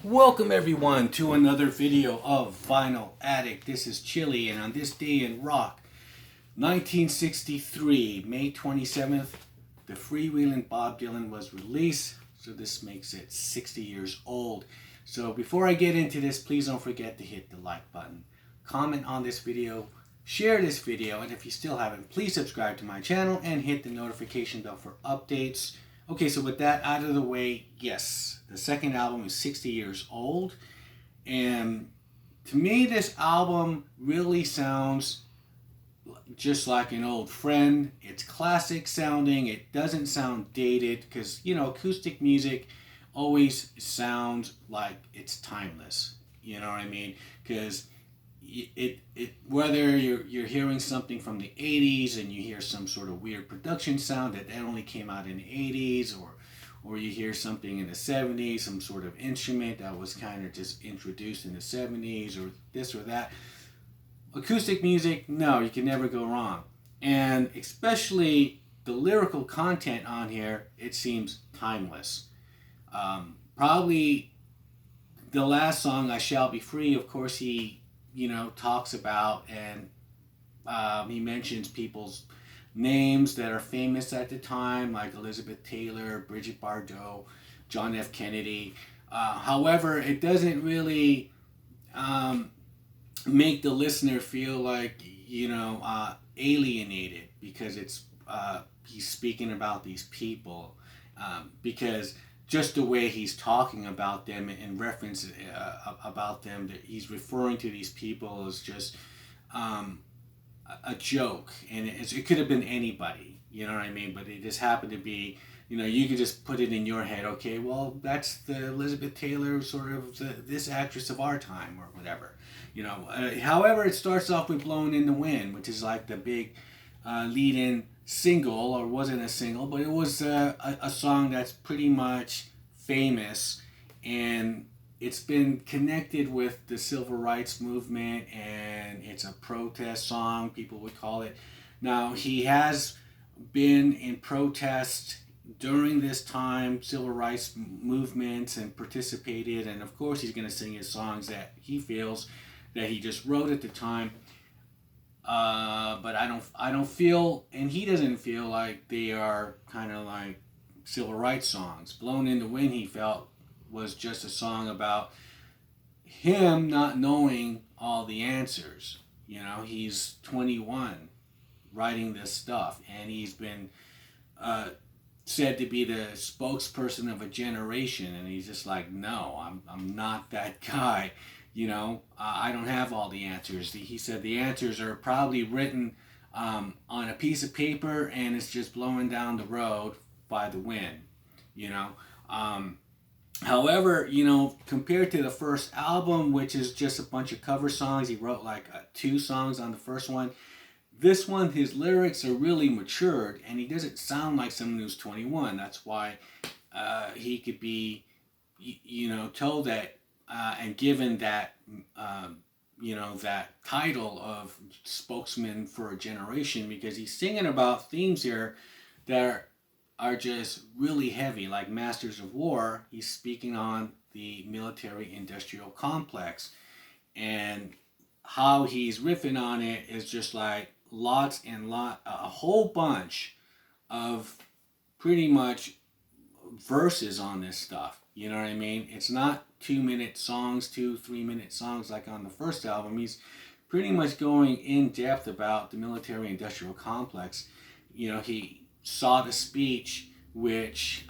Welcome everyone to another video of Vinyl Addict. This is Chili, and on this day in rock, 1963, May 27th, the Freewheelin Bob Dylan was released, so this makes it 60 years old. So before I get into this, please don't forget to hit the like button, comment on this video, share this video, and if you still haven't, please subscribe to my channel and hit the notification bell for updates. Okay, so with that out of the way, yes, the second album is 60 years old, and to me this album really sounds just like an old friend. It's classic sounding, it doesn't sound dated, because, you know, acoustic music always sounds like it's timeless, you know what I mean? Because it whether you're hearing something from the 80s and you hear some sort of weird production sound that only came out in the 80s, or you hear something in the 70s, some sort of instrument that was kind of just introduced in the 70s, or this or that. Acoustic music, no, you can never go wrong. And especially the lyrical content on here, it seems timeless. Probably the last song, I Shall Be Free, of course, he talks about, and he mentions people's names that are famous at the time, like Elizabeth Taylor, Bridget Bardot, John F. Kennedy. However, it doesn't really make the listener feel like, alienated, because he's speaking about these people, because just the way he's talking about them and reference about them, that he's referring to these people as just a joke, and it could have been anybody, you know what I mean? But it just happened to be, you could just put it in your head, okay, well, that's the Elizabeth Taylor, sort of this actress of our time, or whatever, however, it starts off with Blowin' in the Wind, which is like the big lead-in single, or wasn't a single, but it was a song that's pretty much famous, and it's been connected with the civil rights movement, and it's a protest song, people would call it. Now, he has been in protest during this time, civil rights movements, and participated, and of course he's going to sing his songs that he feels that he just wrote at the time. But I don't feel, and he doesn't feel like they are kind of like civil rights songs. Blowin' in the Wind, he felt, was just a song about him not knowing all the answers. He's 21 writing this stuff, and he's been said to be the spokesperson of a generation, and he's just like, no, I'm not that guy. I don't have all the answers. He said the answers are probably written on a piece of paper, and it's just blowing down the road by the wind. However, compared to the first album, which is just a bunch of cover songs, he wrote like 2 songs on the first one. This one, his lyrics are really matured, and he doesn't sound like someone who's 21. That's why he could be, told that and given that, that title of spokesman for a generation, because he's singing about themes here that are just really heavy, like Masters of War. He's speaking on the military-industrial complex, and how he's riffing on it is just like a whole bunch of pretty much verses on this stuff. You know what I mean? It's not 2-minute songs, 2-3-minute songs like on the first album. He's pretty much going in depth about the military-industrial complex. He saw the speech which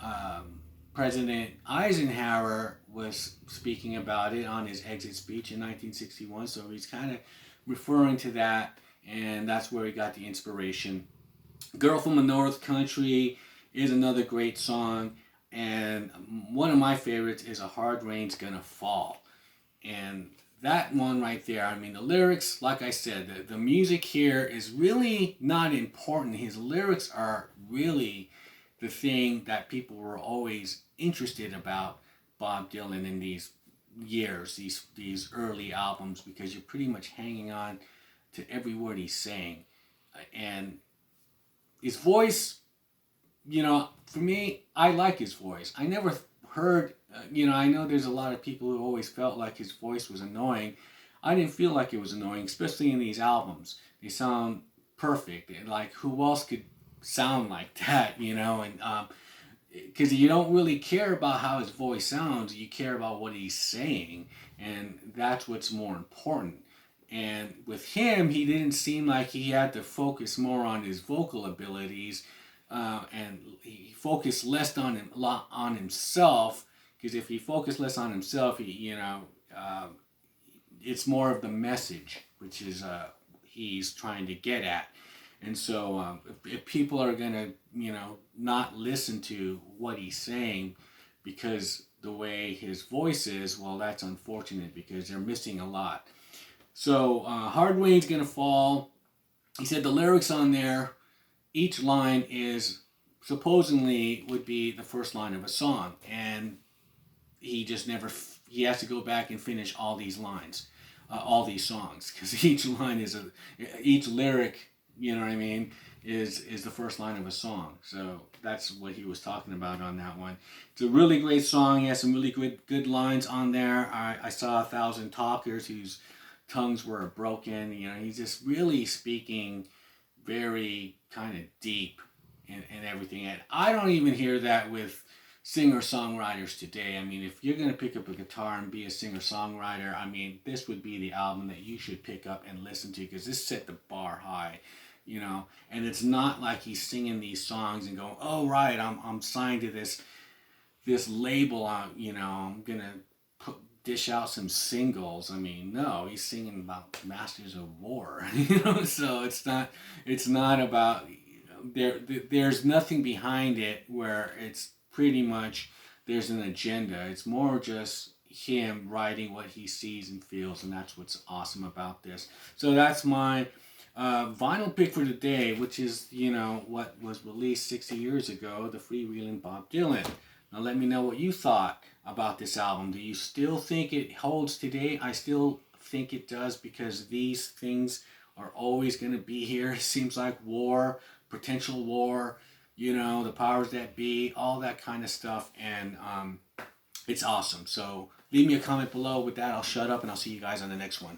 President Eisenhower was speaking about it on his exit speech in 1961. So he's kind of referring to that, and that's where he got the inspiration. Girl from the North Country is another great song. And one of my favorites is A Hard Rain's Gonna Fall. And that one right there, I mean, the lyrics, like I said, the music here is really not important. His lyrics are really the thing that people were always interested about Bob Dylan in these years, these early albums, because you're pretty much hanging on to every word he's saying. And his voice, for me, I like his voice. I never heard I know there's a lot of people who always felt like his voice was annoying. I didn't feel like it was annoying, especially in these albums. They sound perfect. And like, who else could sound like that, And because you don't really care about how his voice sounds, you care about what he's saying, and that's what's more important. And with him, he didn't seem like he had to focus more on his vocal abilities, and he focused less on himself. Because if he focused less on himself, it's more of the message, which is he's trying to get at. And so if people are gonna, not listen to what he's saying because the way his voice is, well, that's unfortunate because they're missing a lot. So Hard Rain's gonna fall. He said the lyrics on there, each line is supposedly would be the first line of a song, and he just never. He has to go back and finish all these lines, all these songs, because each line is each lyric. You know what I mean? Is the first line of a song. So that's what he was talking about on that one. It's a really great song. He has some really good lines on there. I saw 1,000 talkers whose tongues were broken. He's just really speaking very kind of deep and everything. And I don't even hear that with singer-songwriters today. I mean, if you're going to pick up a guitar and be a singer-songwriter, I mean, this would be the album that you should pick up and listen to, because this set the bar high, and it's not like he's singing these songs and going, oh, right, I'm signed to this label, I'm going to dish out some singles. I mean, no, he's singing about Masters of War, so it's not about, there's nothing behind it where it's pretty much there's an agenda. It's more just him writing what he sees and feels, and that's what's awesome about this. So that's my vinyl pick for today, which is, what was released 60 years ago, the Freewheelin Bob Dylan. Now let me know what you thought about this album. Do you still think it holds today? I still think it does, because these things are always going to be here. It seems like war, potential war, the powers that be, all that kind of stuff, and it's awesome. So leave me a comment below. With that, I'll shut up, and I'll see you guys on the next one.